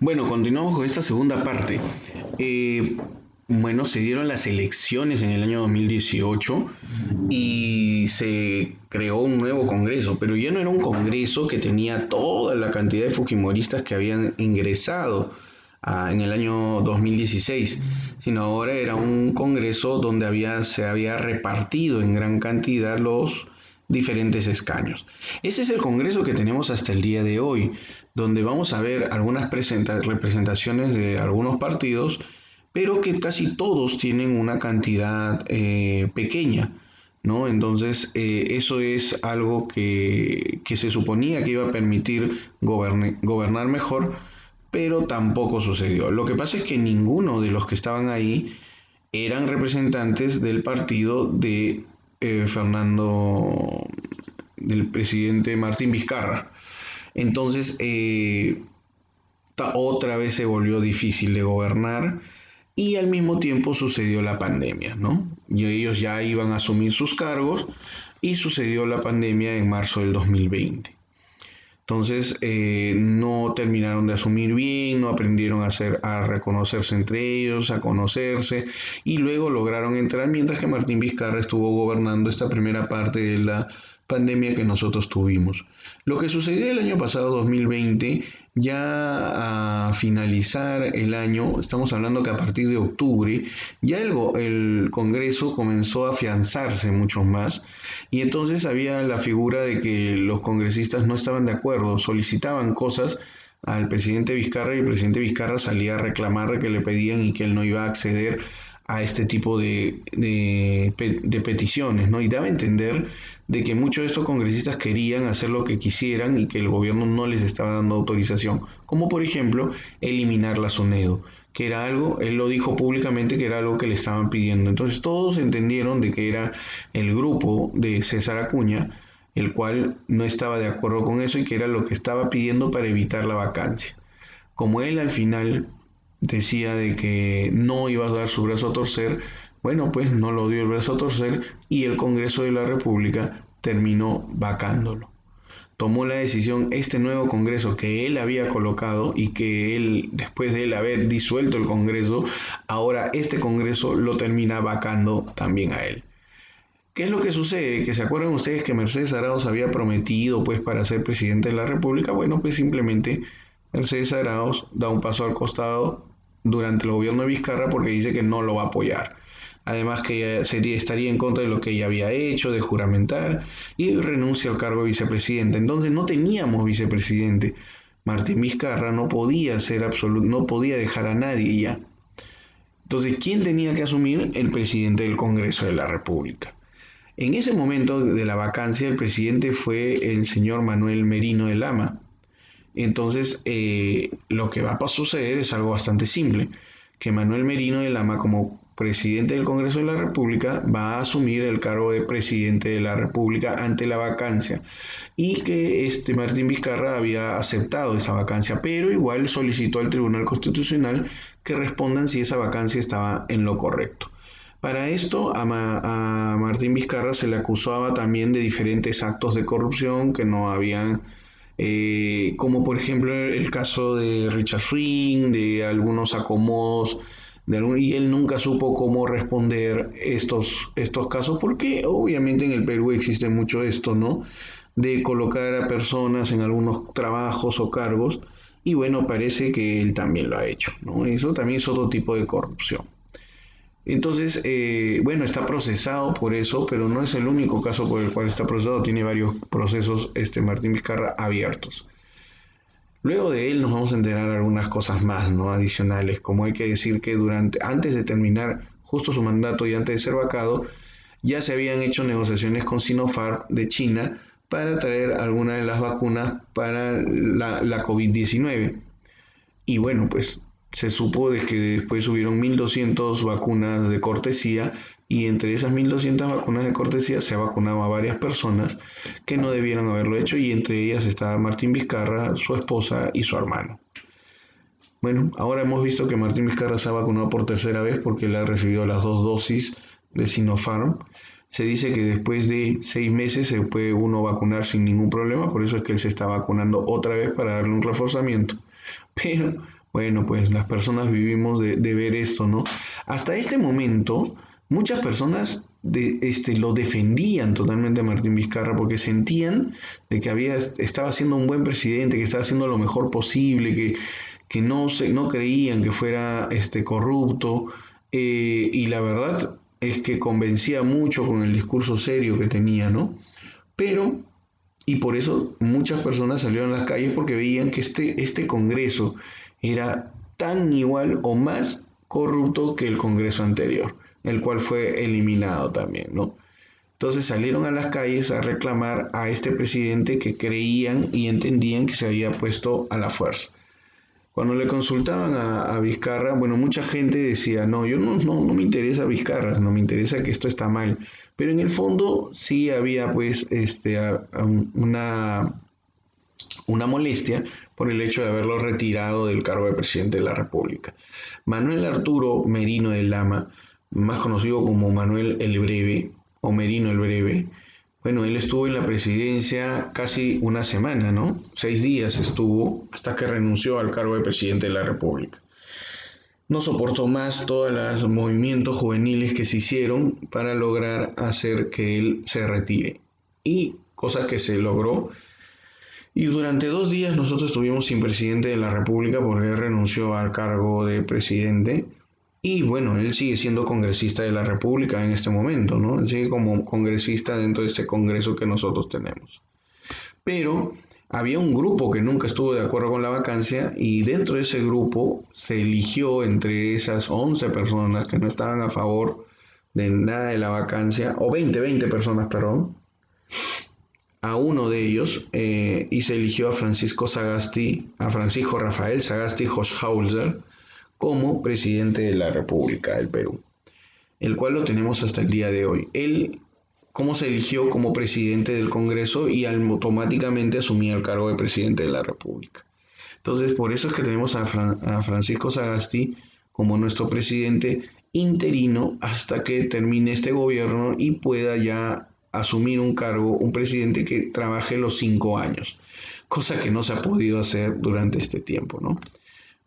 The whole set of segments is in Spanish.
Bueno, continuamos con esta segunda parte. Eh, bueno, se dieron las elecciones en el año 2018 y se creó un nuevo Congreso, pero ya no era un Congreso que tenía toda la cantidad de fujimoristas que habían ingresado en el año 2016, sino ahora era un Congreso donde se había repartido en gran cantidad los diferentes escaños. Ese es el Congreso que tenemos hasta el día de hoy, donde vamos a ver algunas representaciones de algunos partidos, pero que casi todos tienen una cantidad pequeña, ¿no? Entonces, eso es algo que se suponía que iba a permitir gobernar mejor, pero tampoco sucedió. Lo que pasa es que ninguno de los que estaban ahí eran representantes del partido de Fernando, del presidente Martín Vizcarra. Entonces, otra vez se volvió difícil de gobernar y al mismo tiempo sucedió la pandemia, ¿no? Y ellos ya iban a asumir sus cargos y sucedió la pandemia en marzo del 2020. Entonces, no terminaron de asumir bien, no aprendieron a reconocerse entre ellos, a conocerse, y luego lograron entrar, mientras que Martín Vizcarra estuvo gobernando esta primera parte de la pandemia que nosotros tuvimos. Lo que sucedió el año pasado, 2020, ya a finalizar el año, estamos hablando que a partir de octubre, ya el Congreso comenzó a afianzarse mucho más, y entonces había la figura de que los congresistas no estaban de acuerdo, solicitaban cosas al presidente Vizcarra y el presidente Vizcarra salía a reclamar que le pedían y que él no iba a acceder a este tipo de peticiones, ¿no? Y daba a entender de que muchos de estos congresistas querían hacer lo que quisieran y que el gobierno no les estaba dando autorización, como por ejemplo eliminar la SUNEDO, que era algo, él lo dijo públicamente que era algo que le estaban pidiendo. Entonces todos entendieron de que era el grupo de César Acuña, el cual no estaba de acuerdo con eso y que era lo que estaba pidiendo para evitar la vacancia. Como él al final decía de que no iba a dar su brazo a torcer, bueno, pues no lo dio el brazo a torcer y el Congreso de la República terminó vacándolo. Tomó la decisión este nuevo Congreso que él había colocado y que él, después de él haber disuelto el Congreso, ahora este Congreso lo termina vacando también a él. ¿Qué es lo que sucede? Que se acuerdan ustedes que Mercedes Arauz había prometido pues para ser presidente de la República. Bueno, pues simplemente Mercedes Arauz da un paso al costado durante el gobierno de Vizcarra porque dice que no lo va a apoyar. Además que ella estaría en contra de lo que ella había hecho, de juramentar, y renuncia al cargo de vicepresidente. Entonces no teníamos vicepresidente. Martín Vizcarra no podía ser absoluto, no podía dejar a nadie ya. Entonces, ¿quién tenía que asumir? El presidente del Congreso de la República. En ese momento de la vacancia, el presidente fue el señor Manuel Merino de Lama. Entonces, lo que va a suceder es algo bastante simple, que Manuel Merino de Lama, como presidente del Congreso de la República, va a asumir el cargo de presidente de la República ante la vacancia y que Martín Vizcarra había aceptado esa vacancia, pero igual solicitó al Tribunal Constitucional que respondan si esa vacancia estaba en lo correcto. Para esto, a Martín Vizcarra se le acusaba también de diferentes actos de corrupción que no habían, como por ejemplo el caso de Richard Swing, de algunos acomodos, y él nunca supo cómo responder estos casos, porque obviamente en el Perú existe mucho esto, ¿no? De colocar a personas en algunos trabajos o cargos, y bueno, parece que él también lo ha hecho, ¿no? Eso también es otro tipo de corrupción. Entonces, bueno, está procesado por eso, pero no es el único caso por el cual está procesado, tiene varios procesos Martín Vizcarra abiertos. Luego de él nos vamos a enterar algunas cosas más, ¿no? Adicionales, como hay que decir que antes de terminar justo su mandato y antes de ser vacado, ya se habían hecho negociaciones con Sinopharm de China para traer algunas de las vacunas para la COVID-19. Y bueno, pues se supo de que después hubieron 1.200 vacunas de cortesía y entre esas 1.200 vacunas de cortesía se vacunaba a varias personas que no debieron haberlo hecho y entre ellas estaba Martín Vizcarra, su esposa y su hermano. Bueno, ahora hemos visto que Martín Vizcarra se ha vacunado por tercera vez porque él ha recibido las dos dosis de Sinopharm. Se dice que después de 6 meses se puede uno vacunar sin ningún problema, por eso es que él se está vacunando otra vez para darle un reforzamiento. Pero Bueno, pues las personas vivimos de ver esto, ¿no? Hasta este momento, muchas personas lo defendían totalmente a Martín Vizcarra porque sentían de que estaba siendo un buen presidente, que estaba haciendo lo mejor posible, que no creían que fuera corrupto, y la verdad es que convencía mucho con el discurso serio que tenía, ¿no? Pero y por eso muchas personas salieron a las calles porque veían que este Congreso era tan igual o más corrupto que el Congreso anterior, el cual fue eliminado también, ¿no? Entonces salieron a las calles a reclamar a este presidente que creían y entendían que se había puesto a la fuerza. Cuando le consultaban a Vizcarra, bueno, mucha gente decía, no, yo no me interesa Vizcarra, no me interesa que esto está mal. Pero en el fondo sí había pues una molestia por el hecho de haberlo retirado del cargo de presidente de la República. Manuel Arturo Merino de Lama, más conocido como Manuel el Breve o Merino el Breve, bueno, él estuvo en la presidencia casi una semana, ¿no? 6 días estuvo hasta que renunció al cargo de presidente de la República. No soportó más todos los movimientos juveniles que se hicieron para lograr hacer que él se retire. Y cosa que se logró. Y durante 2 días nosotros estuvimos sin presidente de la República porque él renunció al cargo de presidente. Y bueno, él sigue siendo congresista de la República en este momento, ¿no? Él sigue como congresista dentro de este congreso que nosotros tenemos. Pero había un grupo que nunca estuvo de acuerdo con la vacancia y dentro de ese grupo se eligió entre esas 11 personas que no estaban a favor de nada de la vacancia, o 20 personas, perdón, a uno de ellos y se eligió a Francisco Sagasti, a Francisco Rafael Sagasti Hauser como presidente de la República del Perú, el cual lo tenemos hasta el día de hoy. Él, cómo se eligió como presidente del Congreso y automáticamente asumía el cargo de presidente de la República. Entonces, por eso es que tenemos a Francisco Sagasti como nuestro presidente interino hasta que termine este gobierno y pueda ya asumir un cargo, un presidente que trabaje los 5 años, cosa que no se ha podido hacer durante este tiempo, ¿no?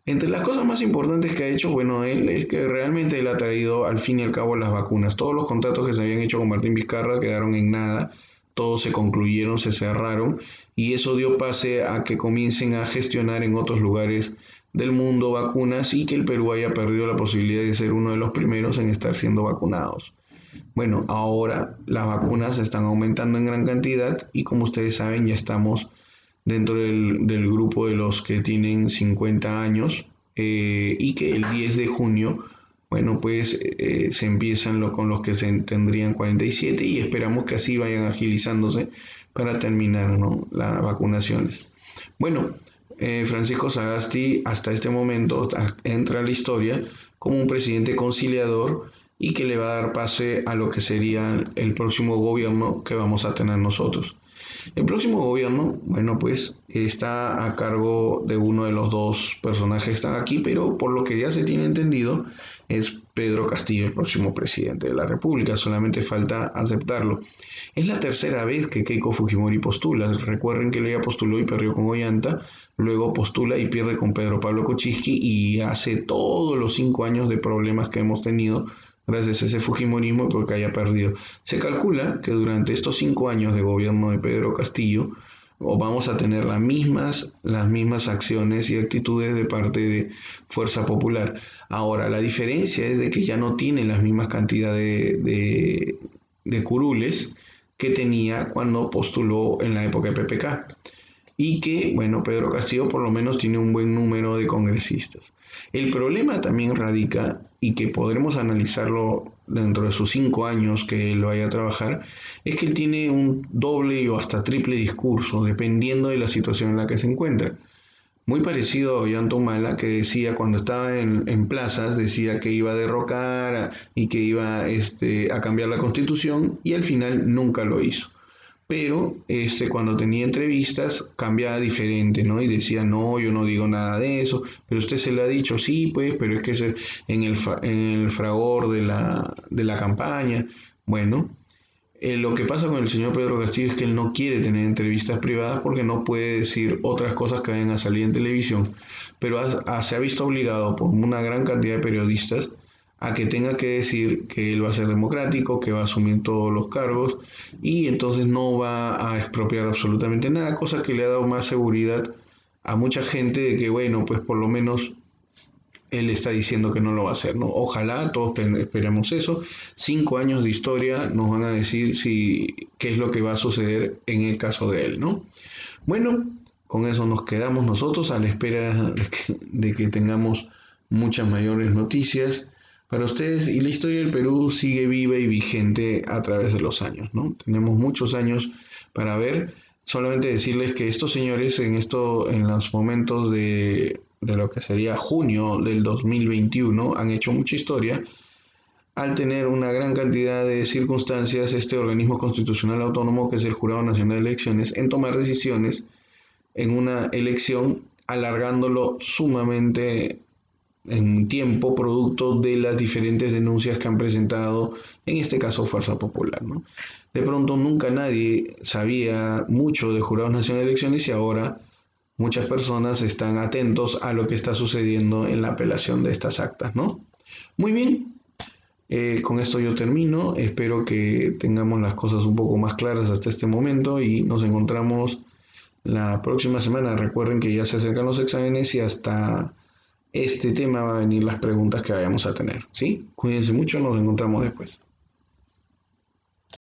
Entre las cosas más importantes que ha hecho, bueno, él es que realmente él ha traído al fin y al cabo las vacunas. Todos los contratos que se habían hecho con Martín Vizcarra quedaron en nada, todos se concluyeron, se cerraron y eso dio pase a que comiencen a gestionar en otros lugares del mundo vacunas y que el Perú haya perdido la posibilidad de ser uno de los primeros en estar siendo vacunados. Bueno, ahora las vacunas están aumentando en gran cantidad y como ustedes saben ya estamos dentro del grupo de los que tienen 50 años y que el 10 de junio, bueno, pues se empiezan con los que tendrían 47 y esperamos que así vayan agilizándose para terminar, ¿no?, las vacunaciones. Bueno, Francisco Sagasti hasta este momento entra a la historia como un presidente conciliador y que le va a dar pase a lo que sería el próximo gobierno que vamos a tener nosotros. El próximo gobierno, bueno, pues está a cargo de uno de los dos personajes que están aquí, pero por lo que ya se tiene entendido, es Pedro Castillo el próximo presidente de la República, solamente falta aceptarlo. Es la tercera vez que Keiko Fujimori postula. Recuerden que ella postuló y perdió con Ollanta, luego postula y pierde con Pedro Pablo Kuczynski y hace todos los 5 años de problemas que hemos tenido gracias a ese fujimorismo y porque haya perdido. Se calcula que durante estos 5 años de gobierno de Pedro Castillo vamos a tener las mismas acciones y actitudes de parte de Fuerza Popular. Ahora, la diferencia es de que ya no tiene las mismas cantidades de curules que tenía cuando postuló en la época de PPK y que, bueno, Pedro Castillo por lo menos tiene un buen número de congresistas. El problema también radica, y que podremos analizarlo dentro de sus 5 años que él vaya a trabajar, es que él tiene un doble o hasta triple discurso, dependiendo de la situación en la que se encuentra. Muy parecido a Ollanta Humala, que decía cuando estaba en plazas, decía que iba a derrocar y que iba a cambiar la constitución y al final nunca lo hizo. Pero cuando tenía entrevistas cambiaba diferente, ¿no? Y decía, no, yo no digo nada de eso, pero usted se le ha dicho, sí, pues, pero es que es en el fragor de la campaña. Bueno, Lo que pasa con el señor Pedro Castillo es que él no quiere tener entrevistas privadas porque no puede decir otras cosas que vayan a salir en televisión, pero se ha visto obligado por una gran cantidad de periodistas a que tenga que decir que él va a ser democrático, que va a asumir todos los cargos y entonces no va a expropiar absolutamente nada, cosa que le ha dado más seguridad a mucha gente de que, bueno, pues por lo menos él está diciendo que no lo va a hacer, ¿no? Ojalá todos esperemos eso. 5 años de historia nos van a decir si qué es lo que va a suceder en el caso de él, ¿no? Bueno, con eso nos quedamos nosotros a la espera de que tengamos muchas mayores noticias para ustedes y la historia del Perú sigue viva y vigente a través de los años, ¿no? Tenemos muchos años para ver. Solamente decirles que estos señores en los momentos de lo que sería junio del 2021 han hecho mucha historia al tener una gran cantidad de circunstancias este organismo constitucional autónomo que es el Jurado Nacional de Elecciones en tomar decisiones en una elección alargándolo sumamente en tiempo producto de las diferentes denuncias que han presentado, en este caso Fuerza Popular, ¿no? De pronto nunca nadie sabía mucho de Jurados Nacionales de Elecciones y ahora muchas personas están atentos a lo que está sucediendo en la apelación de estas actas, ¿no? Muy bien, con esto yo termino. Espero que tengamos las cosas un poco más claras hasta este momento y nos encontramos la próxima semana. Recuerden que ya se acercan los exámenes y hasta este tema va a venir las preguntas que vayamos a tener, ¿sí? Cuídense mucho, nos encontramos después.